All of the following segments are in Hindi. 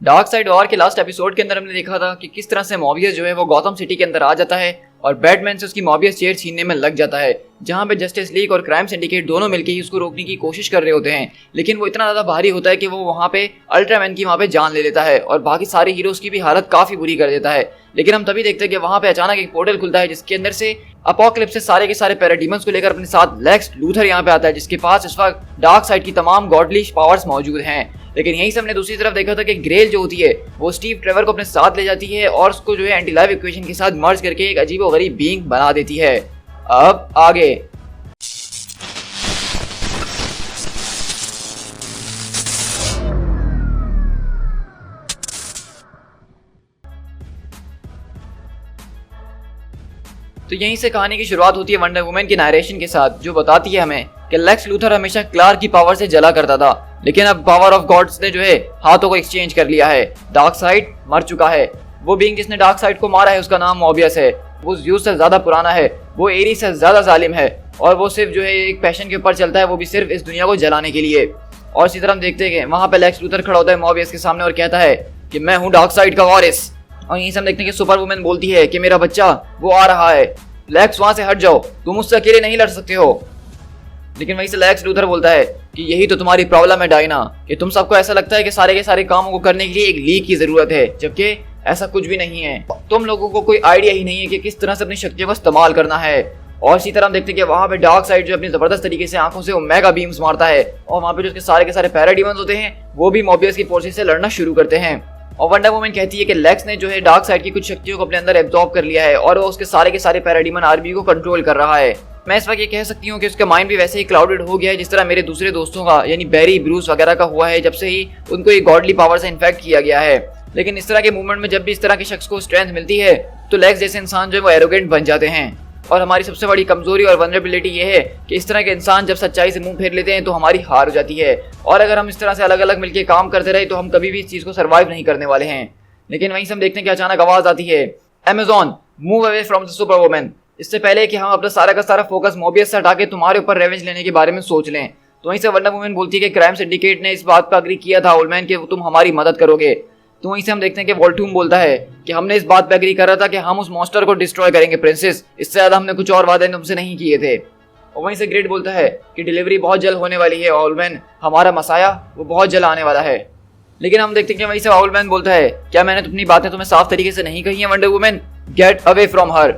डार्क साइड वॉर के लास्ट एपिसोड के अंदर हमने देखा था कि किस तरह से मॉबियस जो है वो गॉथम सिटी के अंदर आ जाता है और बैटमैन से उसकी मॉबियस चेयर छीनने में लग जाता है, जहां पे जस्टिस लीग और क्राइम सिंडिकेट दोनों मिलकर ही उसको रोकने की कोशिश कर रहे होते हैं। लेकिन वो इतना ज़्यादा भारी होता है कि वो वहाँ पे अल्ट्रामैन की वहाँ पे जान ले लेता है और बाकी सारे हीरोज़ की भी हालत काफ़ी बुरी कर देता है। लेकिन हम तभी देखते हैं कि वहाँ पे अचानक एक पोर्टल खुलता है जिसके अंदर से अपोकलिप्स से सारे के सारे पैराडीमंस को लेकर अपने साथ लेक्स लूथर यहाँ पे आता है, जिसके पास इस वक्त डार्क साइड की तमाम गॉडली पावर्स मौजूद हैं। लेकिन यहीं से हमने दूसरी तरफ देखा था कि ग्रेल जो होती है वो स्टीव ट्रेवर को अपने साथ ले जाती है और उसको जो है एंटी लाइफ इक्वेशन के साथ मर्ज करके एक अजीबोगरीब बीइंग बना देती है। अब आगे तो यहीं से कहानी की शुरुआत होती है वंडर वुमन की नरेशन के साथ, जो बताती है हमें कि लेक्स लूथर हमेशा क्लार्क की पावर से जला करता था, लेकिन अब पावर ऑफ गॉड्स ने जो है हाथों को एक्सचेंज कर लिया है। डार्क साइड मर चुका है। वो बीइंग जिसने डार्क साइड को मारा है उसका नाम मॉबियस है। वो ज़्यूस से ज्यादा पुराना है, वो एरी से ज्यादा जालिम है और वो सिर्फ जो है एक पैशन के ऊपर चलता है, वो भी सिर्फ इस दुनिया को जलाने के लिए। और इसी तरह हम देखते हैं कि वहां पे लेक्स लूथर खड़ा होता है मॉबियस के सामने और कहता है कि मैं हूँ डार्क साइड का वारिस। और यहीं से हम देखते हैं कि सुपर वुमन बोलती है कि मेरा बच्चा वो आ रहा है, लेक्स वहां से हट जाओ, तुम मुझसे अकेले नहीं लड़ सकते हो। लेकिन वहीं से लेक्स लूथर बोलता है कि यही तो तुम्हारी प्रॉब्लम है डायना, कि तुम सबको ऐसा लगता है कि सारे के सारे कामों को करने के लिए एक लीग की जरूरत है, जबकि ऐसा कुछ भी नहीं है। तुम लोगों को कोई आइडिया ही नहीं है कि किस तरह से अपनी शक्तियों का इस्तेमाल करना है। और इसी तरह हम देखते हैं कि वहां पे डार्क साइड जो अपनी जबरदस्त तरीके से आंखों से ओमेगा बीम्स मारता है और वहां पे जो उसके सारे के सारे पैराडीमंस होते हैं वो भी मॉबियस की फोर्सेस से लड़ना शुरू करते हैं। और वंडर वुमन कहती है कि लेक्स ने जो है डार्क साइड की कुछ शक्तियों को अपने अंदर एब्जॉर्ब कर लिया है और वो उसके सारे के सारे पैराडीमन आर्मी को कंट्रोल कर रहा है। मैं इस वक्त ये कह सकती हूँ कि उसका माइंड भी वैसे ही क्लाउडेड हो गया है जिस तरह मेरे दूसरे दोस्तों का यानी बैरी ब्रूस वगैरह का हुआ है, जब से ही उनको एक गॉडली पावर से इन्फेक्ट किया गया है। लेकिन इस तरह के मूवमेंट में जब भी इस तरह के शख्स को स्ट्रेंथ मिलती है तो लेक्स जैसे इंसान जो है वो एरोगेंट बन जाते हैं। और हमारी सबसे बड़ी कमजोरी और वनरेबिलिटी ये है कि इस तरह के इंसान जब सच्चाई से मुंह फेर लेते हैं तो हमारी हार हो जाती है। और अगर हम इस तरह से अलग अलग मिलकर काम करते रहे तो हम कभी भी इस चीज़ को सर्वाइव नहीं करने वाले हैं। लेकिन वहीं से हम देखते हैं कि अचानक आवाज आती है, Amazon move away from the super woman. इससे पहले कि हम अपना सारा का सारा फोकस मॉबियस से हटा के तुम्हारे ऊपर रेवेंज लेने के बारे में सोच लें। तो वहीं से वंडर वुमन बोलती है कि क्राइम सिंडिकेट ने इस बात पर अग्री किया था ओल्ड कि तुम हमारी मदद करोगे। तो वहीं से हम देखते हैं कि वोल्टूम बोलता है कि हमने इस बात पर अग्री करा था कि हम उस मॉन्स्टर को डिस्ट्रॉय करेंगे प्रिंसेस, इससे ज्यादा हमने कुछ और वादे तुमसे नहीं किए थे। और वहीं से ग्रेट बोलता है कि डिलीवरी बहुत जल्द होने वाली है ओल्ड, हमारा मसाया वो बहुत जल्द आने वाला है। लेकिन हम देखते हैं कि वहीं से ओल्ड बोलता है, क्या मैंने अपनी बातें तुम्हें साफ तरीके से नहीं कही है wonder woman, get away from her.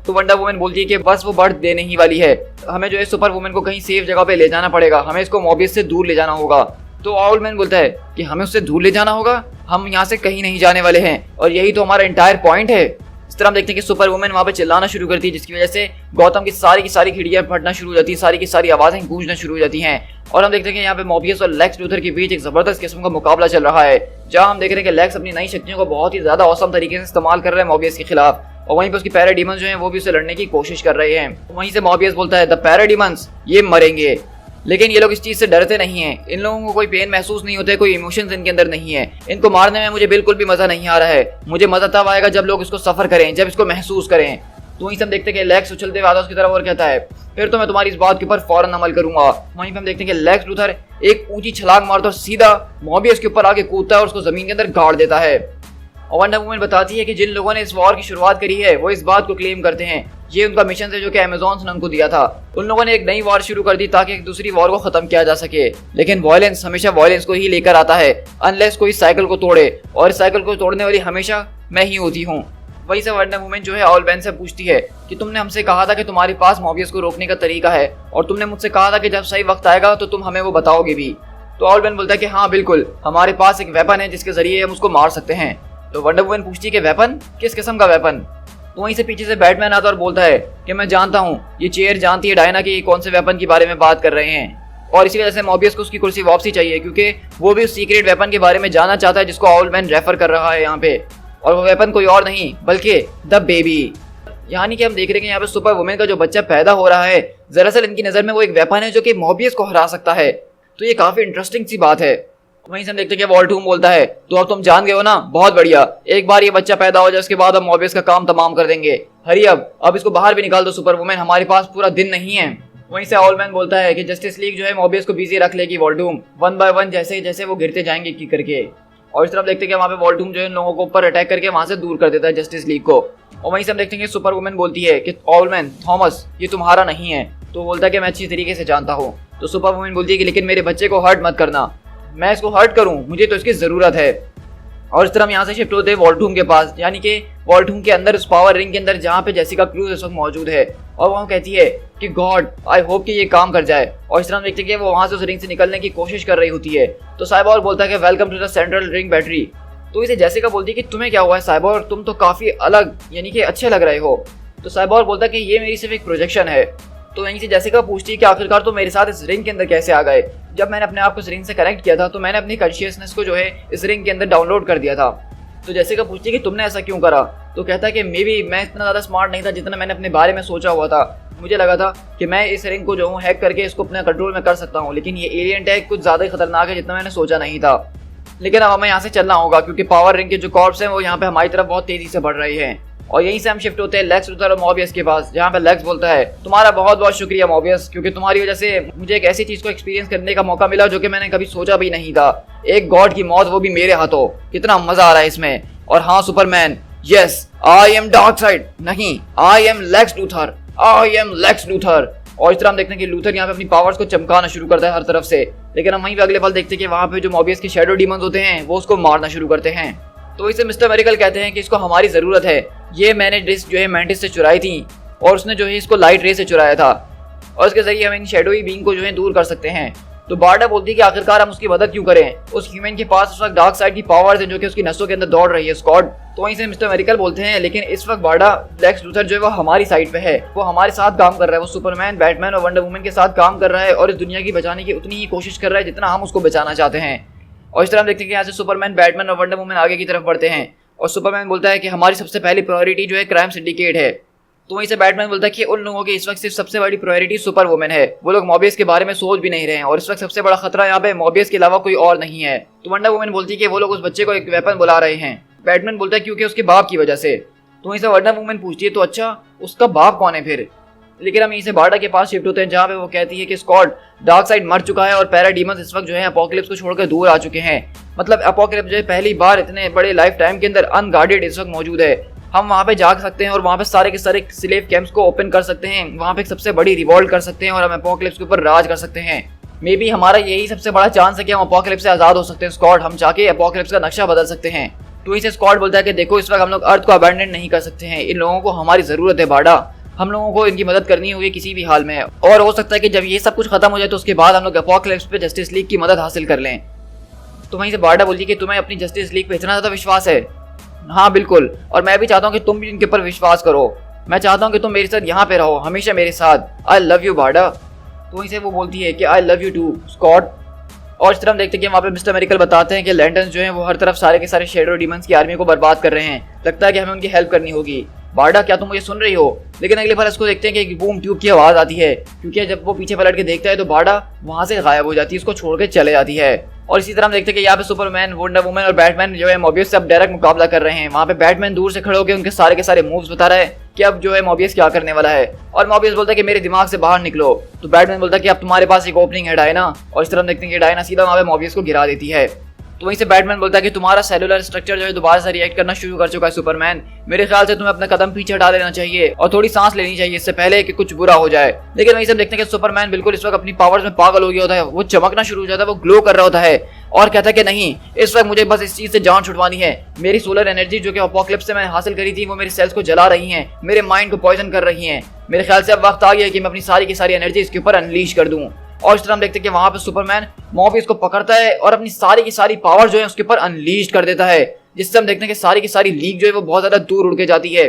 तो वंडर वुमन बोलती है कि बस वो बर्थ देने ही वाली है, हमें जो है सुपर वुमन को कहीं सेफ जगह पे ले जाना पड़ेगा, हमें इसको मॉबियस से दूर ले जाना होगा। तो ओल्ड बोलता है कि हमें उससे दूर ले जाना होगा, हम यहाँ से कहीं नहीं जाने वाले हैं और यही तो हमारा इंटायर पॉइंट है। इस तरह हम देखते हैं कि सुपर वुमन वहाँ पे चिल्लाना शुरू करती है, जिसकी वजह से गौतम की सारी खिड़कियां फटना शुरू हो जाती है, सारी की सारी आवाजें गूंजना शुरू हो जाती हैं। और हम देखते हैं कि यहाँ पे मॉबियस और लेक्स लूथर के बीच एक जबरदस्त किस्म का मुकाबला चल रहा है, जहाँ हम देख रहे हैं कि लेक्स अपनी नई शक्तियों को बहुत ही ज्यादा औसम तरीके से इस्तेमाल कर रहे हैं मॉबियस के खिलाफ, और वहीं पे उसकी पैराडीमंस जो हैं वो भी उससे लड़ने की कोशिश कर रहे हैं। वहीं से मॉबियस बोलता है, द पैराडीमंस ये मरेंगे। लेकिन ये लोग इस चीज से डरते नहीं हैं, इन लोगों को कोई पेन महसूस नहीं होता है, कोई इमोशंस इनके अंदर नहीं है। इनको मारने में मुझे बिल्कुल भी मजा नहीं आ रहा है, मुझे मजा तब आएगा जब लोग इसको सफर करें, जब इसको महसूस करें। तो वहीं से हम देखते हैं कि लेक्स उछलते हुए उसकी तरफ और कहता है, फिर तो मैं तुम्हारी इस बात के ऊपर फौरन अमल करूंगा। वहीं पे हम देखते हैं कि लेक्स लूथर एक ऊंची छलांग मारता और सीधा मॉबियस के ऊपर आके कूदता है और उसको जमीन के अंदर गाड़ देता है। और वंडर वुमन बताती है कि जिन लोगों ने इस वॉर की शुरुआत करी है वो इस बात को क्लेम करते हैं ये उनका मिशन है जो कि अमेज़न ने उनको दिया था। उन लोगों ने एक नई वॉर शुरू कर दी ताकि एक दूसरी वॉर को खत्म किया जा सके। लेकिन वायलेंस हमेशा वायलेंस को ही लेकर आता है अनलेस कोई साइकिल को तोड़े, और इस साइकिल को तोड़ने वाली हमेशा मैं ही होती हूँ। वहीं से वंडर वुमन जो है ओल्ड से पूछती है कि तुमने हमसे कहा था कि तुम्हारे पास मॉबियस को रोकने का तरीका है, और तुमने मुझसे कहा था कि जब सही वक्त आएगा तो तुम हमें वो बताओगे भी। तो ओल्ड बोलता है कि हाँ बिल्कुल, हमारे पास एक वेपन है जिसके जरिए हम उसको मार सकते हैं। तो वंडर वुमन पूछती है कि वेपन, किस किस्म का वेपन? तो वहीं से पीछे से बैटमैन आता और बोलता है कि मैं जानता हूँ, ये चेयर जानती है डायना कि कौन से वेपन के बारे में बात कर रहे हैं, और इसी वजह से मॉबियस को उसकी कुर्सी वापसी चाहिए, क्योंकि वो भी उस सीक्रेट वेपन के बारे में जानना चाहता है जिसको ओल्ड मैन रेफर कर रहा है यहाँ पे। और वो वेपन कोई और नहीं बल्कि द बेबी। यानी कि हम देख रहे हैं कि यहाँ पे सुपर वुमन का जो बच्चा पैदा हो रहा है दरअसल इनकी नजर में वो एक वेपन है जो कि मॉबियस को हरा सकता है। तो ये काफी इंटरेस्टिंग सी बात है। वहीं से हम देखते हैं कि वोल्टूम बोलता है, तो अब तुम जान गए हो ना, बहुत बढ़िया, एक बार ये बच्चा पैदा हो जाए उसके बाद हम मॉबियस का काम तमाम कर देंगे। हरी अब इसको बाहर भी निकाल दो सुपर वुमन, हमारे पास पूरा दिन नहीं है। वहीं से ओल्ड मैन बोलता है कि जस्टिस लीग जो है मॉबियस को बिजी रख लेगी वोल्टूम, वन बाय वन जैसे जैसे वो गिरते जाएंगे की करके। और इस तरफ देखते हैं कि वहाँ पे वॉल्टूम जो है लोगों को ऊपर अटैक करके वहाँ से दूर कर देता है जस्टिस लीग को। और वहीं से हम देखते हैं कि सुपर वुमन बोलती है कि ऑलमैन थॉमस ये तुम्हारा नहीं है। तो बोलता है कि मैं अच्छी तरीके से जानता हूँ। तो सुपर वुमन बोलती है कि लेकिन मेरे बच्चे को हर्ट मत करना, मैं इसको हर्ट करूँ, मुझे तो इसकी ज़रूरत है। और इस तरह हम यहाँ से शिफ्ट होते हैं वॉल्टूम के पास, यानी कि वॉल्टूम के अंदर उस पावर रिंग के अंदर जहाँ पे जेसिका क्रूज इस वक्त मौजूद है। और वहाँ कहती है कि गॉड आई होप कि ये काम कर जाए। और इस तरह हम देखते हैं कि वो वहाँ से उस रिंग से निकलने की कोशिश कर रही होती है। तो साइबोर्ग बोलता है कि welcome to the central ring battery. तो इसे जेसिका बोलती है कि तुम्हें क्या हुआ है साइबोर्ग, तुम तो काफ़ी अलग यानी कि अच्छे लग रहे हो। तो साइबोर्ग बोलता है कि ये मेरी सिर्फ एक प्रोजेक्शन है। तो यहीं से जेसिका पूछती है कि आखिरकार तो मेरे साथ इस रिंग के अंदर कैसे आ गए। जब मैंने अपने आप को इस रिंग से कनेक्ट किया था तो मैंने अपनी कॉन्शियसनेस को जो है इस रिंग के अंदर डाउनलोड कर दिया था। तो जेसिका पूछती है कि तुमने ऐसा क्यों करा। तो कहता है कि मे बी मैं इतना ज़्यादा स्मार्ट नहीं था जितना मैंने अपने बारे में सोचा हुआ था। मुझे लगा था कि मैं इस रिंग को जो हूँ हैक करके इसको अपने कंट्रोल में कर सकता हूँ, लेकिन ये एलियन टैग कुछ ज़्यादा ही खतरनाक है जितना मैंने सोचा नहीं था। लेकिन अब हमें यहाँ से चलना होगा क्योंकि पावर रिंग के जो कॉर्प्स हैं वो यहाँ पे हमारी तरफ बहुत तेज़ी से बढ़ रही हैं। और यहीं से हम शिफ्ट होते हैं लेक्स लूथर और मॉबियस के पास, जहाँ पे लेक्स बोलता है तुम्हारा बहुत बहुत शुक्रिया मॉबियस, क्योंकि तुम्हारी वजह से मुझे एक ऐसी चीज़ को एक्सपीरियंस करने का मौका मिला जो कि मैंने कभी सोचा भी नहीं था। एक गॉड की मौत, वो भी मेरे हाथों, कितना मजा आ रहा है इसमें। और हाँ Superman, yes I am Darkseid, नहीं I am Lex Luthor, I am Lex Luthor. और इस तरह हम देखते हैं कि लूथर यहाँ पे अपनी पावर्स को चमकाना शुरू करता है हर तरफ से। लेकिन हम वहीं पे अगले पल देखते हैं कि वहाँ पे जो मॉबियस के शैडो डीमंस होते हैं वो उसको मारना शुरू करते हैं। तो इसे मिस्टर मेरिकल कहते हैं कि इसको हमारी ज़रूरत है, ये मैंने डिस्क जो है मैंटिस से चुराई थी और उसने जो है इसको लाइट रे से चुराया था और इसके जरिए हम इन शैडोई बीइंग को जो है दूर कर सकते हैं। तो बार्डा बोलती है कि आखिरकार हम उसकी मदद क्यों करें, उस ह्यूमन के पास उस वक्त डार्क साइड की पावर्स हैं जो कि उसकी नसों के अंदर दौड़ रही है स्कॉट। तो वहीं से मिस्टर मेरिकल बोलते हैं लेकिन इस वक्त बार्डा लेक्स लूथर जो है वो हमारी साइड पे है, वो हमारे साथ काम कर रहा है, वो सुपरमैन, बैटमैन और वंडर वुमन के साथ काम कर रहा है और इस दुनिया की बचाने की उतनी ही कोशिश कर रहा है जितना हम उसको बचाना चाहते हैं। और इस तरह हम देखते हैं कि यहाँ से सुपरमैन, बैटमैन और वंडर वुमन आगे की तरफ बढ़ते हैं और सुपरमैन बोलता है कि हमारी सबसे पहली प्रायोरिटी जो है क्राइम सिंडिकेट है। तो वहीं से बैटमैन बोलता है कि उन लोगों की इस वक्त सिर्फ सबसे बड़ी प्रायोरिटी सुपर वुमन है, वो लोग मॉबियस के बारे में सोच भी नहीं रहे हैं और इस वक्त सबसे बड़ा खतरा यहाँ पे मॉबियस के अलावा कोई और नहीं है। तो वंडर वुमन बोलती है कि वो लोग उस बच्चे को एक वेपन बुला रहे हैं। बैटमैन बोलता है क्योंकि उसके बाप की वजह से। तो वहीं से वंडर वुमन पूछती है तो अच्छा उसका बाप कौन है फिर। लेकिन हम यहीं से बार्डा के पास शिफ्ट होते हैं जहाँ पे वो कहती है कि स्कॉट डार्क साइड मर चुका है और पैराडीमंस इस वक्त जो है अपोकलिप्स को छोड़कर दूर आ चुके हैं। मतलब अपोकलिप्स जो है पहली बार इतने बड़े लाइफ टाइम के अंदर अनगार्डेड इस वक्त मौजूद है। हम वहाँ पे जा सकते हैं और वहाँ पे सारे के सारे स्लेव कैंप्स को ओपन कर सकते हैं, वहाँ पे एक सबसे बड़ी रिवॉल्ट कर सकते हैं और हम अपोकलिप्स के ऊपर राज कर सकते हैं। मे बी हमारा यही सबसे बड़ा चांस है कि हम अपोकलिप्स से आज़ाद हो सकते हैं स्कॉट, हम जाके अपोकलिप्स का नक्शा बदल सकते हैं। तो इसे स्कॉट बोलता है कि देखो इस वक्त हम लोग अर्थ को अबैंडन नहीं कर सकते हैं, इन लोगों को हमारी ज़रूरत है बार्डा, हम लोगों को इनकी मदद करनी होगी किसी भी हाल में। और हो सकता है कि जब ये सब कुछ खत्म हो जाए तो उसके बाद हम लोग अपोकलिप्स पे जस्टिस लीग की मदद हासिल कर लें। तो वहीं से बार्डा बोलती है कि तुम्हें अपनी जस्टिस लीग पे इतना ज़्यादा विश्वास है। हाँ बिल्कुल, और मैं भी चाहता हूँ कि तुम भी इनके ऊपर विश्वास करो, मैं चाहता हूँ कि तुम मेरे साथ यहाँ पे रहो, हमेशा मेरे साथ। I love you Barda. तो वहीं से वो बोलती है कि I love you too Scott. और इस तरह हम देखते हैं कि वहाँ पे मिस्टर मेरिकल बताते हैं कि लैंटर्न्स जो हैं वो हर तरफ सारे के सारे शैडो डीमंस की आर्मी को बर्बाद कर रहे हैं, लगता है कि हमें उनकी हेल्प करनी होगी। बार्डा क्या तुम मुझे सुन रही हो। लेकिन अगली बार इसको देखते हैं कि एक बूम ट्यूब की आवाज़ आती है, क्योंकि जब वो पीछे पलट के देखता है तो बार्डा वहाँ से गायब हो जाती है, उसको छोड़ के चले जाती है। और इसी तरह हम देखते हैं कि यहाँ पे सुपरमैन, वंडर वुमन और बैटमैन जो है मॉबियस से अब डायरेक्ट मुकाबला कर रहे हैं। वहाँ पे बैटमैन दूर से खड़े होकर उनके सारे के सारे मूव्स बता रहा है कि अब जो है मॉबियस क्या करने वाला है। और मॉबियस बोलता है कि मेरे दिमाग से बाहर निकलो। तो बैटमैन बोलता है कि अब तुम्हारे पास एक ओपनिंग है डायना। और इस तरह हम देखते हैं कि डायना सीधा वहाँ पे मॉबियस को गिरा देती है। तो वहीं से बैटमैन बोलता है कि तुम्हारा सेलुलर स्ट्रक्चर जो है दोबारा से रिएक्ट करना शुरू कर चुका है सुपरमैन, मेरे ख्याल से तुम्हें अपना कदम पीछे हटा लेना चाहिए और थोड़ी सांस लेनी चाहिए इससे पहले कि कुछ बुरा हो जाए। लेकिन वहीं से देखते हैं कि सुपरमैन बिल्कुल इस वक्त अपनी पावर्स में पागल हो गया होता है, वो चमकना शुरू हो जाता है, वो ग्लो कर रहा होता है और कहता है कि नहीं, इस वक्त मुझे बस इस चीज से जान छुड़वानी है। मेरी सोलर एनर्जी जो कि अपोकलिप्स से मैंने हासिल करी थी वो मेरे सेल्स को जला रही हैं, मेरे माइंड को पॉइजन कर रही हैं। मेरे ख्याल से अब वक्त आ गया है कि मैं अपनी सारी की सारी एनर्जी इसके ऊपर अनलीश कर दूं। और इस तरह हम देखते हैं कि वहां पे सुपरमैन मॉबियस को पकड़ता है और अपनी सारी की सारी पावर जो है उसके ऊपर अनलीश कर देता है, जिससे हम देखते हैं कि सारी की सारी लीग जो है वो बहुत ज्यादा दूर उड़ के जाती है।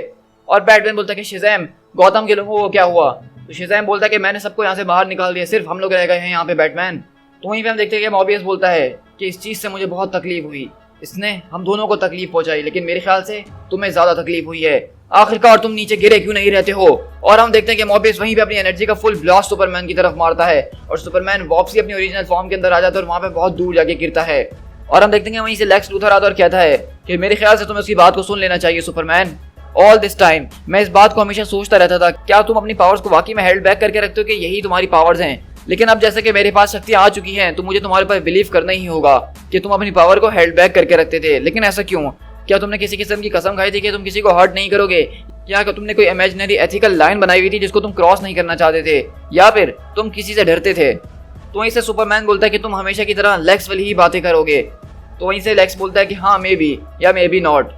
और बैटमैन बोलता है कि शिज़ैम, गौतम के लोगों को क्या हुआ। तो शिज़ैम बोलता है कि मैंने सबको यहाँ से बाहर निकाल दिया, सिर्फ हम लोग रह गए हैं यहाँ पे बैटमैन। तो वहीं पे हम देखते हैं कि मॉबियस बोलता है कि इस चीज से मुझे बहुत तकलीफ हुई, इसने हम दोनों को तकलीफ पहुंचाई, लेकिन मेरे ख्याल से तुम्हें ज्यादा तकलीफ हुई है, आखिरकार तुम नीचे गिरे क्यों नहीं रहते हो। और हम देखते हैं कि मॉबियस वहीं पे अपनी एनर्जी का फुल ब्लास्ट सुपरमैन की तरफ मारता है और सुपरमैन वापसी अपनी ओरिजिनल फॉर्म के अंदर आ जाता है और वहां पे बहुत दूर जाके गिरता है। और हम देखते हैं वहीं से लेक्स लूथर आता और कहता है कि मेरे ख्याल से तुम्हें उसकी बात को सुन लेना चाहिए सुपरमैन। ऑल दिस टाइम मैं इस बात को हमेशा सोचता रहता था, क्या तुम अपनी पावर्स को वाकई में हेल्ड बैक करके रखते हो कि यही तुम्हारी पावर्स हैं। लेकिन अब जैसे कि मेरे पास शक्तियां आ चुकी हैं तो मुझे तुम्हारे ऊपर बिलीव करना ही होगा कि तुम अपनी पावर को हेल्ड बैक करके रखते थे। लेकिन ऐसा क्यों? क्या तुमने किसी किस्म की कसम खाई थी कि तुम किसी को हर्ट नहीं करोगे? या कि तुमने कोई इमेजिनरी एथिकल लाइन बनाई हुई थी जिसको तुम क्रॉस नहीं करना चाहते थे? या फिर तुम किसी से डरते थे? तो वहीं से सुपरमैन बोलता है कि तुम हमेशा की तरह लेक्स वाली ही बातें करोगे। तो वहीं से लेक्स बोलता है कि हाँ मे बी या मे बी नॉट।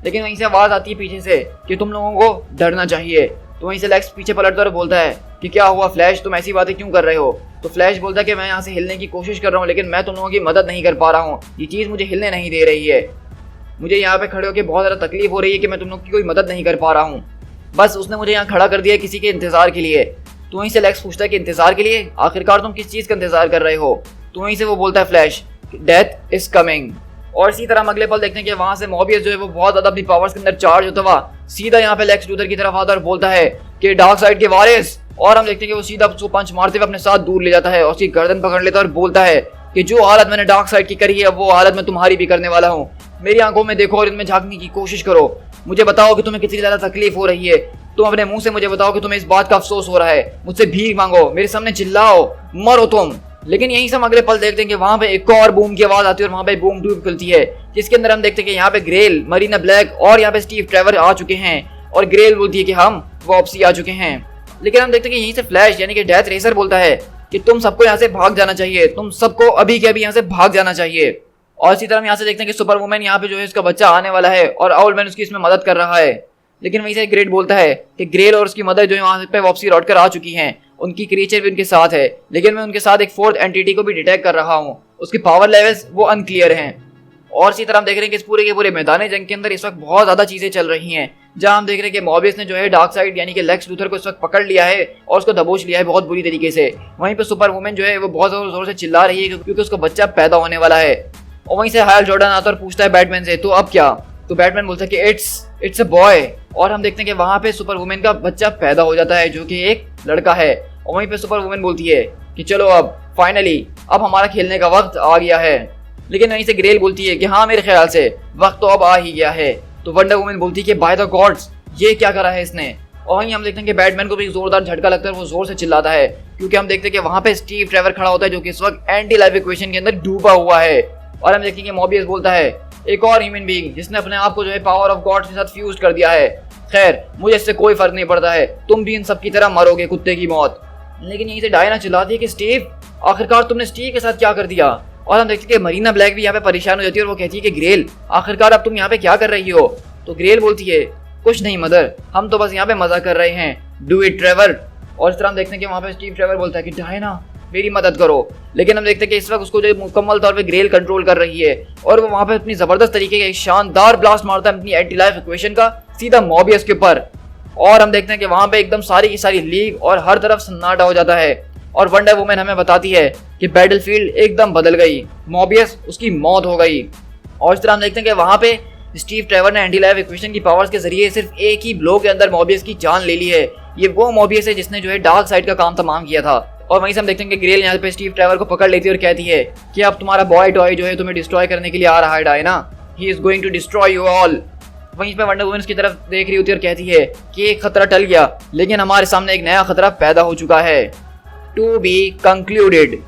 लेकिन वहीं से आवाज़ आती है पीछे से कि तुम लोगों को डरना चाहिए। तो वहीं से लेक्स पीछे पलटता और बोलता है कि क्या हुआ फ्लैश, तुम ऐसी बातें क्यों कर रहे हो? तो फ्लैश बोलता है कि मैं यहाँ से हिलने की कोशिश कर रहा हूँ लेकिन मैं तुम लोगों की मदद नहीं कर पा रहा हूँ। ये चीज़ मुझे हिलने नहीं दे रही है। मुझे यहाँ पे खड़े होकर बहुत ज़्यादा तकलीफ हो रही है कि मैं तुम लोग की कोई मदद नहीं कर पा रहा हूँ। बस उसने मुझे यहाँ खड़ा कर दिया किसी के इंतजार के लिए। तो वहीं से लेक्स पूछता है कि इंतजार के लिए? आखिरकार तुम किस चीज़ का इंतजार कर रहे हो? तो वहीं से वो बोलता है फ्लैश, डेथ इज कमिंग। और इसी तरह हम अगले पल देखते हैं कि वहां से मोबियस जो है वो बहुत ज्यादा अपनी पावर्स के अंदर चार्ज होता हुआ सीधा यहाँ पे लेक्स लूथर की तरफ आता है और बोलता है कि डार्क साइड के वारिस। और हम देखते हैं कि वो सीधा उसको पंच मारते हुए अपने साथ दूर ले जाता है और उसकी गर्दन पकड़ लेता है और बोलता है कि जो हालत मैंने डार्क साइड की करी है वो हालत मैं तुम्हारी भी करने वाला हूँ। मेरी आंखों में देखो और इनमें झांकने की कोशिश करो। मुझे बताओ कि तुम्हें कितनी ज्यादा तकलीफ हो रही है। तुम अपने मुंह से मुझे बताओ कि तुम्हें इस बात का अफसोस हो रहा है। मुझसे भीख मांगो, मेरे सामने चिल्लाओ, मरो तुम। लेकिन यहीं से हम अगले पल देखते हैं कि वहां पे एक और बूम की आवाज आती है और वहां पे बूम ट्यूब खुलती है जिसके अंदर हम देखते हैं कि यहाँ पे ग्रेल, मरीना ब्लैक और यहाँ पे स्टीव ट्रेवर आ चुके हैं। और ग्रेल बोलती है कि हम वापसी आ चुके हैं। लेकिन हम देखते हैं कि यहीं से फ्लैश यानी कि डेथ रेसर बोलता है कि तुम सबको यहाँ से भाग जाना चाहिए, तुम सबको अभी के अभी यहाँ से भाग जाना चाहिए। और इसी तरह हम यहाँ से देखते हैं कि सुपर वुमन यहाँ पे जो है उसका बच्चा आने वाला है और आउलमैन उसकी इसमें मदद कर रहा है। लेकिन वहीं से ग्रेट बोलता है कि ग्रेल और उसकी मदर जो है वहाँ पे वापसी लौट कर आ चुकी हैं, उनकी क्रिएचर भी उनके साथ है। लेकिन मैं उनके साथ एक फोर्थ एंटिटी को भी डिटेक्ट कर रहा हूँ, उसके पावर लेवल्स वो अनक्लियर हैं। और इसी तरह हम देख रहे हैं कि इस पूरे के पूरे मैदान जंग के अंदर इस वक्त बहुत ज्यादा चीजें चल रही हैं, जहां हम देख रहे हैं कि मोबियस ने जो है डार्क साइड यानी कि लेक्स लूथर को इस वक्त पकड़ लिया है और उसको दबोच लिया है बहुत बुरी तरीके से। वहीं पे सुपर वुमन जो है वो बहुत जोर से चिल्ला रही है क्योंकि उसका बच्चा पैदा होने वाला है। और वहीं से हायल जॉर्डन आता और पूछता है बैटमैन से, तो अब क्या? तो बैटमैन बोलता है कि इट्स अ बॉय। और हम देखते हैं कि वहां पे सुपर वुमन का बच्चा पैदा हो जाता है जो कि एक लड़का है। और वहीं पे सुपर वुमन बोलती है कि चलो अब फाइनली अब हमारा खेलने का वक्त आ गया है। लेकिन वहीं से ग्रेल बोलती है कि हाँ मेरे ख्याल से वक्त तो अब आ ही गया है। तो वंडर वुमन बोलती है कि बाय द गॉड्स ये क्या करा है इसने। और वहीं हम देखते हैं कि बैटमैन को भी एक जोरदार झटका लगता है और वो जोर से चिल्लाता है क्योंकि हम देखते हैं कि वहां पे स्टीव ट्रेवर खड़ा होता है जो कि इस वक्त एंटी लाइफ इक्वेशन के अंदर डूबा हुआ है। और हम देखते हैं कि मोबियस बोलता है एक और ह्यूमन बीइंग जिसने अपने आप को जो है पावर ऑफ गॉड के साथ फ्यूज कर दिया है। खैर मुझे इससे कोई फर्क नहीं पड़ता है, तुम भी इन सब की तरह मरोगे कुत्ते की मौत। लेकिन यहीं से डायना चिल्लाती है कि स्टीव आखिरकार तुमने स्टीव के साथ क्या कर दिया। और हम देखते हैं कि मरीना ब्लैक भी यहाँ पे परेशान हो जाती है और वो कहती है कि ग्रेल आखिरकार अब तुम यहाँ पे क्या कर रही हो। तो ग्रेल बोलती है कुछ नहीं मदर, हम तो बस यहाँ पे मजा कर रहे हैं, डू इट ट्रेवर। और इस तरह हम देखते हैं कि वहाँ पे स्टीव ट्रेवर बोलता है कि डायना मेरी मदद करो। लेकिन हम देखते हैं कि इस वक्त उसको जो मुकम्मल तौर पे ग्रेल कंट्रोल कर रही है और वो वहाँ पे अपनी जबरदस्त तरीके का एक शानदार ब्लास्ट मारता है अपनी एंटी लाइफ इक्वेशन का सीधा मोबियस के ऊपर। और हम देखते हैं कि वहाँ पे एकदम सारी की सारी लीग और हर तरफ सन्नाटा हो जाता है। और वंडर वुमन हमें बताती है कि बैटलफील्ड एकदम बदल गई, मोबियस उसकी मौत हो गई। और इस तरह हम देखते हैं कि वहाँ पे स्टीव ट्रेवर ने एंटी लाइफ इक्वेशन की पावर्स के जरिए सिर्फ एक ही ब्लो के अंदर मोबियस की जान ले ली है। ये वो मोबियस है जिसने जो है डार्क साइड का काम तमाम किया था। और वहीं से हम देखते हैं कि ग्रेल यहाँ पे स्टीव ट्रेवर को पकड़ लेती है और कहती है कि अब तुम्हारा बॉय टॉय जो है तुम्हें डिस्ट्रॉय करने के लिए आ रहा है Diana, he is going to destroy you all. वहीं पे वंडर वुमन की तरफ देख रही होती है और कहती है कि एक खतरा टल गया लेकिन हमारे सामने एक नया खतरा पैदा हो चुका है। To be concluded.